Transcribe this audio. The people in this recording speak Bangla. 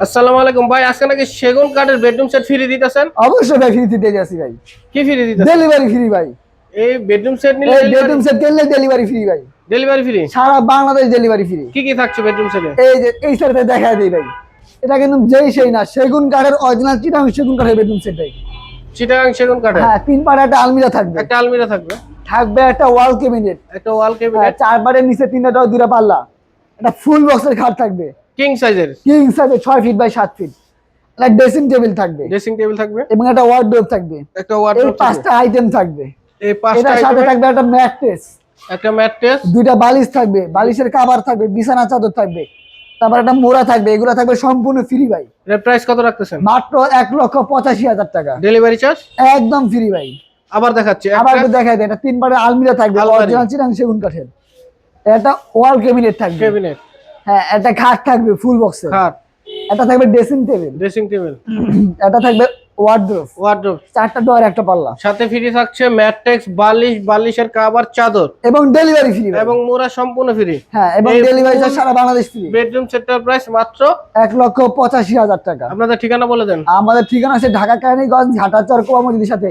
আসসালামু আলাইকুম ভাই, আজকে নাকি সেগুন কাঠের বেডরুম সেট ফ্রি দিতেছেন? অবশ্যই ভাই ফ্রি দিতে যাচ্ছি ভাই। কি ফ্রি দিতেছেন? ডেলিভারি ফ্রি ভাই। এই বেডরুম সেট নিলে এই বেডরুম সেট কিনলে ডেলিভারি ফ্রি ভাই। Delivery free? সারা বাংলাদেশ ডেলিভারি ফ্রি। কি কি থাকছে বেডরুম সেটে? এই যে এই সাইডে দেখায় দেই ভাই। এটা কিন্তু যেই সেই না, সেগুন কাঠের অরিজিনাল চিটাগাং সেগুন কাঠের বেডরুম সেট ভাই। চিটাগাং সেগুন কাঠের? হ্যাঁ, তিন পাড়ে একটা আলমিরা থাকবে। একটা আলমিরা থাকবে। থাকবে একটা ওয়াল ক্যাবিনেট। একটা ওয়াল ক্যাবিনেট। চার পাড়ের নিচে তিনটা দুইটা পাল্লা। একটা ফুল বক্সের খাট থাকবে। কিং সাইজের? কিং সাইজের 6 ফিট বাই 7 ফিট। একটা ড্রেসিং টেবিল থাকবে। ড্রেসিং টেবিল থাকবে এবং একটা ওয়ার্ডরোব থাকবে। একটা এই ওয়ার্ডরোব থাকবে। পাঁচটা আইটেম থাকবে। এই পাঁচটা এটার সাথে আইটেম। থাকবে একটা ম্যাট্রেস। একটা ম্যাট্রেস। দুইটা বালিশ থাকবে, বালিশের কভার থাকবে, বিছানা চাদর থাকবে, তারপর একটা মোড়া থাকবে। এগুলো থাকবে সম্পূর্ণ ফ্রি ভাই। এর প্রাইস কত রাখতেছেন? মাত্র 1,85,000 টাকা। Delivery charge? একদম ফ্রি ভাই। আবার দেখাচ্ছি আবার একটু দেখাই দেয়, এটা তিন পাড়ের আলমিরা থাকবে, আলমারি। অরিজিনাল চিটাগাং সেগুন কাঠের। একটা ওয়াল ক্যাবিনেট থাকবে। ক্যাবিনেট। হ্যাঁ, একটা খাট থাকবে ফুল বক্সের। খাট। একটা থাকবে ড্রেসিং টেবিল। Dressing table. একটা থাকবে ওয়ার্ডরোব। ওয়ার্ডরোব। চারটা ডোর একটা পাল্লা। সাথে ফ্রি থাকছে ম্যাট্রেস, বালিশ, বালিশের কভার, চাদর এবং ডেলিভারি ফ্রি এবং মোড়া সম্পূর্ণ ফ্রি। হ্যাঁ, এবং এই ডেলিভারি full সারা বাংলাদেশ ফ্রি। বেডরুম সেটটার প্রাইস মাত্র 1,85,000 টাকা। আপনাদের ঠিকানা বলে দেন। আমাদের ঠিকানা আছে ঢাকা কেরানীগঞ্জ, ঘাটাচর, কোয়ামতির সাথে।